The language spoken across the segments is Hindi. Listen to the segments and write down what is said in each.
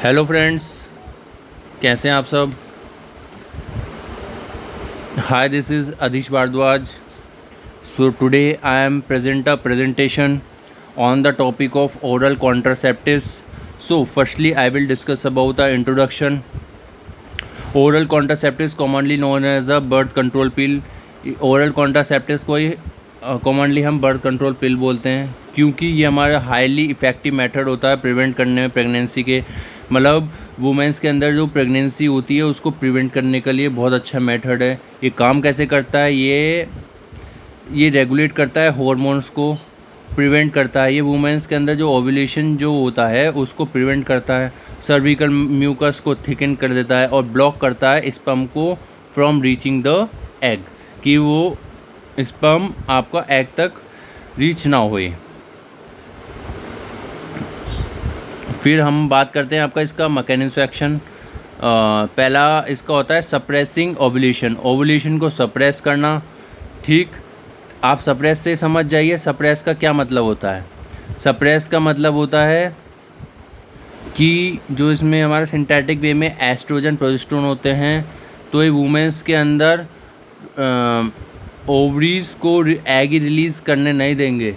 हेलो फ्रेंड्स, कैसे हैं आप सब। Hi, this is Adish Bhardwaj. So today I am present a presentation on the topic of oral contraceptives. So firstly I will discuss about the introduction. Oral contraceptives commonly known as a birth control pill. Oral contraceptives को ही कॉमनली हम बर्थ कंट्रोल पिल बोलते हैं, क्योंकि ये हमारा हाईली इफ़ेक्टिव मेथड होता है प्रिवेंट करने में प्रेगनेंसी के, मतलब वुमेंस के अंदर जो प्रेगनेंसी होती है उसको प्रिवेंट करने के लिए बहुत अच्छा मेथड है। ये काम कैसे करता है, ये रेगुलेट करता है हार्मोन्स को, प्रिवेंट करता है। ये वुमेंस के अंदर जो ओव्यूलेशन जो होता है उसको प्रिवेंट करता है, सर्विकल म्यूकस को थिकन कर देता है और ब्लॉक करता है स्पर्म को फ्रॉम रीचिंग द एग, कि वो स्पर्म आपका एग तक रीच ना होए। फिर हम बात करते हैं आपका इसका मैकेनिज्म एक्शन। पहला इसका होता है सप्रेसिंग ओव्यूलेशन, ओव्यूलेशन को सप्रेस करना। ठीक, आप सप्रेस से समझ जाइए सप्रेस का क्या मतलब होता है। सप्रेस का मतलब होता है कि जो इसमें हमारे सिंथेटिक वे में एस्ट्रोजन प्रोजेस्टेरोन होते हैं, तो ये वुमेंस के अंदर ओवरीज को एग रिलीज़ करने नहीं देंगे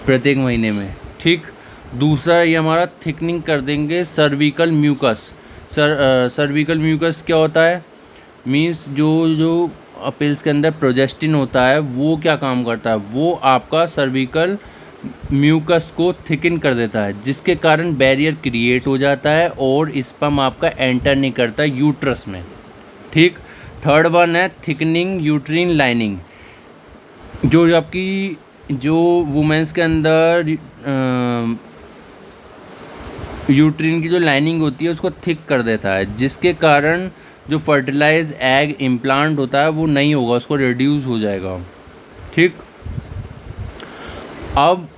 प्रत्येक महीने में। ठीक, दूसरा ये हमारा थिकनिंग कर देंगे सर्विकल म्यूकस। सर्विकल म्यूकस क्या होता है, मींस जो पिल्स के अंदर प्रोजेस्टिन होता है वो क्या काम करता है, वो आपका सर्विकल म्यूकस को थिकन कर देता है, जिसके कारण बैरियर क्रिएट हो जाता है और स्पर्म आपका एंटर नहीं करता यूट्रस में। ठीक, थर्ड वन है थिकनिंग यूट्रीन लाइनिंग, जो आपकी जो वुमेंस के अंदर यूट्रीन की जो लाइनिंग होती है उसको थिक कर देता है, जिसके कारण जो फर्टिलाइज एग इम्प्लांट होता है वो नहीं होगा, उसको रिड्यूस हो जाएगा। ठीक, अब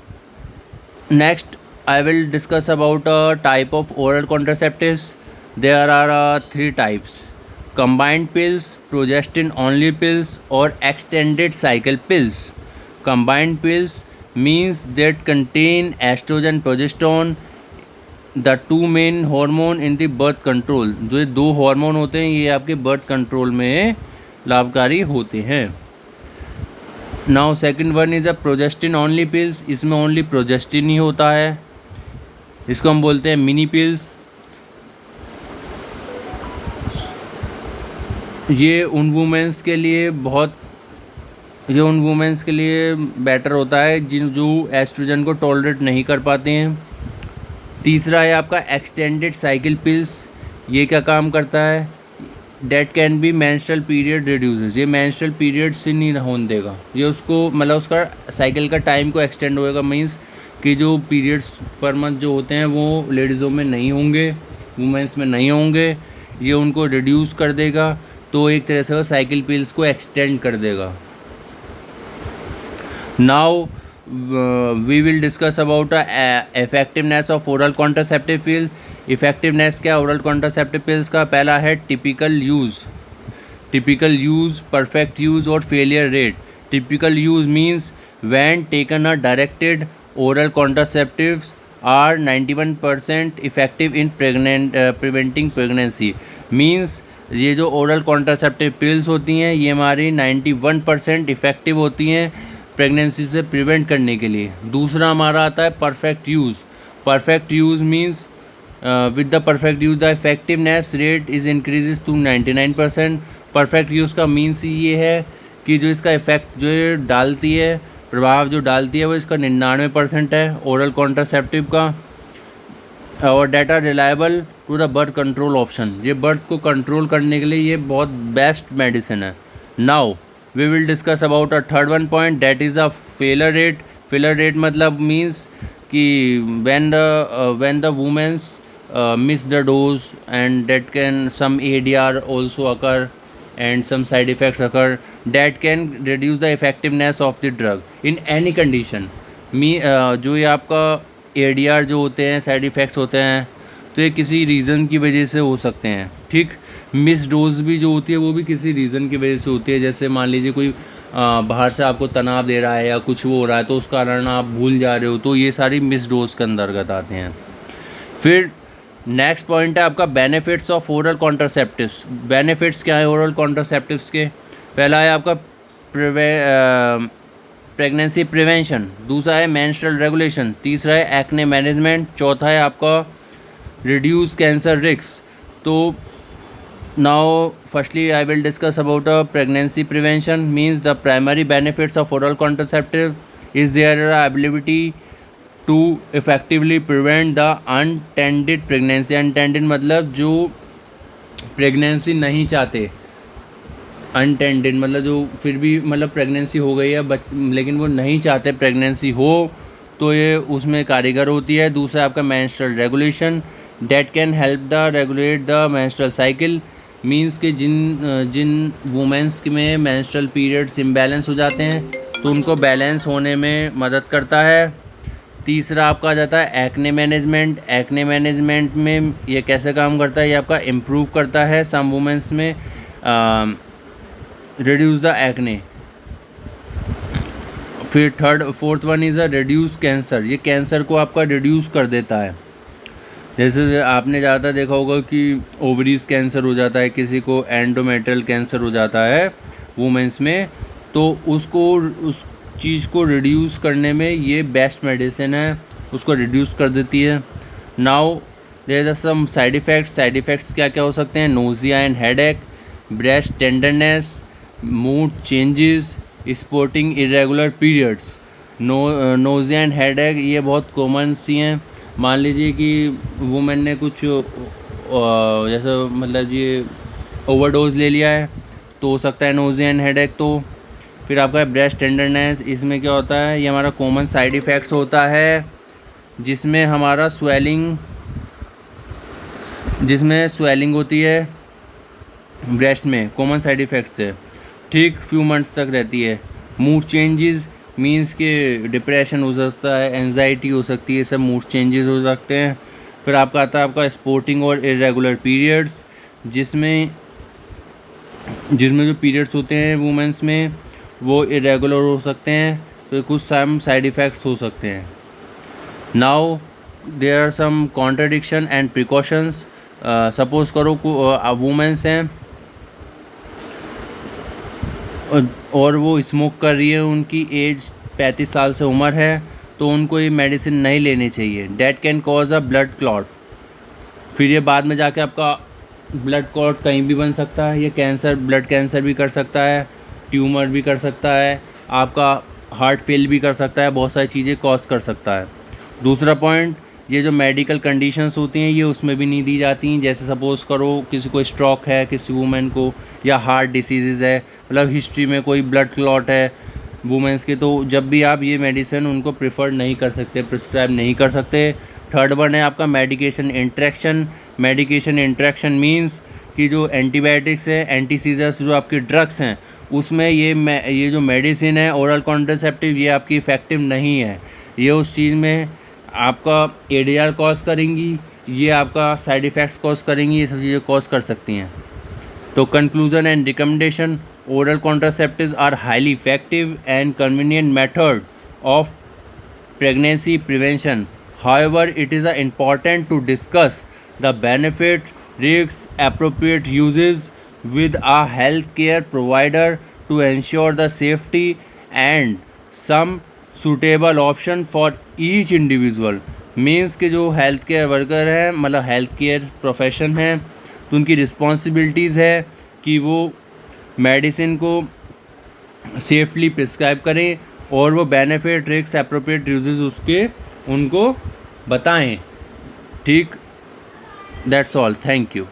next I will discuss about a type of oral contraceptives. There are 3 types: combined pills, progestin only pills, or extended cycle pills. Combined pills means that contain estrogen, progesterone, the two main hormone in the birth control. जो ये 2 हार्मोन होते हैं ये आपके बर्थ कंट्रोल में लाभकारी होते हैं। Now second one is a progestin only pills, इसमें ओनली प्रोजेस्टिन ही होता है, इसको हम बोलते हैं मिनी पिल्स। ये उन वुमेंस के लिए बेटर होता है जो एस्ट्रोजन को टॉलरेट नहीं कर पाते हैं। तीसरा है आपका एक्सटेंडेड साइकिल पिल्स, ये क्या काम करता है, date can be menstrual period reduces, ये मेंस्ट्रुअल पीरियड से नहीं होने देगा, ये उसको मतलब उसका साइकिल का टाइम को एक्सटेंड होएगा, मीन्स कि जो पीरियड्स पर मंथ जो होते हैं वो लेडीज़ों में नहीं होंगे, वुमेंस में नहीं होंगे, ये उनको रिड्यूस कर देगा, तो एक तरह से साइकिल पिल्स को एक्सटेंड कर देगा। Now we will discuss about effectiveness of oral contraceptive pill. Effectiveness क्या ओरल कॉन्ट्रासेप्टिव पिल्स का, पहला है टिपिकल यूज़, परफेक्ट यूज़ और failure rate. Typical use means when taken a directed oral contraceptives are 91% effective in preventing pregnancy. Means ये जो ओरल कॉन्ट्रासेप्टिव पिल्स होती हैं ये हमारी 91% इफ़ेक्टिव होती हैं प्रेगनेंसी से प्रिवेंट करने के लिए। दूसरा हमारा आता है perfect use. Perfect use means with the perfect use the effectiveness rate is increases to 99%। Perfect use का मीन्स ये है कि जो इसका इफ़ेक्ट जो डालती है, प्रभाव जो डालती है वो इसका 99% है ओरल कॉन्ट्रासेप्टिव का, और data reliable to the birth control option, ये बर्थ को कंट्रोल करने के लिए ये बहुत बेस्ट मेडिसिन है। Now we will discuss about a third one point, that is a failure rate. Failure rate मतलब मीन्स कि when the womens miss the dose and that can some ADR also occur and some side effects occur that can reduce the effectiveness of the drug in any condition। जो ये आपका ADR जो होते हैं, साइड इफ़ेक्ट्स होते हैं, तो ये किसी रीज़न की वजह से हो सकते हैं। ठीक, मिस डोज भी जो होती है वो भी किसी रीज़न की वजह से होती है, जैसे मान लीजिए कोई बाहर से आपको तनाव दे रहा है या कुछ वो हो रहा है तो उस कारण आप भूल जा रहे हो, तो ये सारी मिस डोज के अंतर्गत आते हैं। फिर नेक्स्ट पॉइंट है आपका benefits of oral contraceptives. Benefits क्या है ओरल कॉन्ट्रासेप्टिव्स के? पहला है आपका प्रेगनेंसी प्रिवेंशन, दूसरा है मेंस्ट्रुअल रेगुलेशन, तीसरा है एक्ने मैनेजमेंट, चौथा है आपका रिड्यूस कैंसर रिस्क। तो now firstly I will discuss about pregnancy prevention means the primary benefits of oral contraceptive is their ability to effectively prevent the untended pregnancy। untended मतलब जो प्रेगनेंसी नहीं चाहते, अनटेंडेड मतलब जो फिर भी मतलब प्रेगनेंसी हो गई है लेकिन वो नहीं चाहते प्रेगनेंसी हो, तो ये उसमें कारीगर होती है। दूसरा आपका menstrual regulation, date can help the regulate the menstrual cycle, means कि जिन वुमेंस में मेंस्ट्रुअल पीरियड्स इम्बैलेंस हो जाते हैं तो उनको बैलेंस होने में मदद करता है। तीसरा आपका आ जाता है एक्ने मैनेजमेंट। एक्ने मैनेजमेंट में ये कैसे काम करता है? ये आपका इम्प्रूव करता है सम वुमेंस में, रिड्यूस द एक्ने। फिर fourth one is a reduce cancer, ये कैंसर को आपका रिड्यूस कर देता है। जैसे आपने ज़्यादा देखा होगा कि ओवरीज कैंसर हो जाता है, किसी को एंडोमेट्रियल कैंसर हो जाता है वुमेंस में, तो उसको उस चीज़ को रिड्यूस करने में ये बेस्ट मेडिसिन है, उसको रिड्यूस कर देती है। Now there are some side effects. Side effects क्या क्या हो सकते हैं? Nausea and headache, breast tenderness, mood changes, sporting irregular periods. Nausea and headache ये बहुत कॉमन सी हैं। मान लीजिए कि वुमेन ने कुछ जैसे मतलब ये ओवरडोज ले लिया है तो हो सकता है नोजिया एंड हेडेक। तो फिर आपका ब्रेस्ट टेंडरनेस, इसमें क्या होता है? ये हमारा कॉमन साइड इफ़ेक्ट्स होता है जिसमें हमारा स्वेलिंग होती है ब्रेस्ट में, कॉमन साइड इफ़ेक्ट्स है, ठीक फ्यू मंथ्स तक रहती है। मूड चेंजेस मींस के डिप्रेशन हो सकता है, एंजाइटी हो सकती है, सब मूड चेंजेस हो सकते हैं। फिर आपका आता है आपका स्पोर्टिंग और इरेगुलर पीरियड्स, जिसमें जो पीरियड्स होते हैं वुमेंस में वो इरेगुलर हो सकते हैं, तो कुछ साइड इफ़ेक्ट्स हो सकते हैं। Now there are some contradiction and precautions. Suppose करो वुमेंस हैं और वो स्मोक कर रही है, उनकी एज 35 साल से उम्र है, तो उनको ये मेडिसिन नहीं लेनी चाहिए। That can cause a blood clot. फिर ये बाद में जाके आपका ब्लड क्लॉट कहीं भी बन सकता है, ये कैंसर, ब्लड कैंसर भी कर सकता है, ट्यूमर भी कर सकता है, आपका हार्ट फेल भी कर सकता है, बहुत सारी चीज़ें कॉज कर सकता है। दूसरा पॉइंट, ये जो मेडिकल कंडीशंस होती हैं ये उसमें भी नहीं दी जाती हैं। जैसे सपोज़ करो किसी को स्ट्रोक है, किसी वुमेन को, या हार्ट डिसीज़ है, मतलब हिस्ट्री में कोई ब्लड क्लॉट है वुमेंस के, तो जब भी आप ये मेडिसिन उनको प्रिफर नहीं कर सकते, प्रिस्क्राइब नहीं कर सकते। थर्ड वन है आपका medication interaction. Medication interaction means कि जो एंटीबायोटिक्स है, एंटी सीजर्स जो आपके ड्रग्स हैं, उसमें ये जो मेडिसिन है ओरल कॉन्ट्रासेप्टिव, ये आपकी इफ़ेक्टिव नहीं है। ये उस चीज़ में आपका ADR कॉज करेंगी, ये आपका साइड इफ़ेक्ट्स कॉज करेंगी, ये सब चीज़ें कॉज कर सकती हैं। तो conclusion and recommendation, oral contraceptives are highly effective and convenient method of pregnancy prevention. However, it is important to discuss the benefit, risks, appropriate uses with a healthcare provider to ensure the safety and some suitable option for each individual. Means कि जो हेल्थ केयर वर्कर हैं, मतलब हेल्थ केयर प्रोफेशन है, तो उनकी रिस्पॉन्सिबिलिटीज़ है कि वो मेडिसिन को सेफली प्रिस्क्राइब करें और वो बेनिफिट, रिस्क, एप्रोप्रिएट यूजेस उसके उनको बताएं। ठीक, दैट्स ऑल, थैंक यू।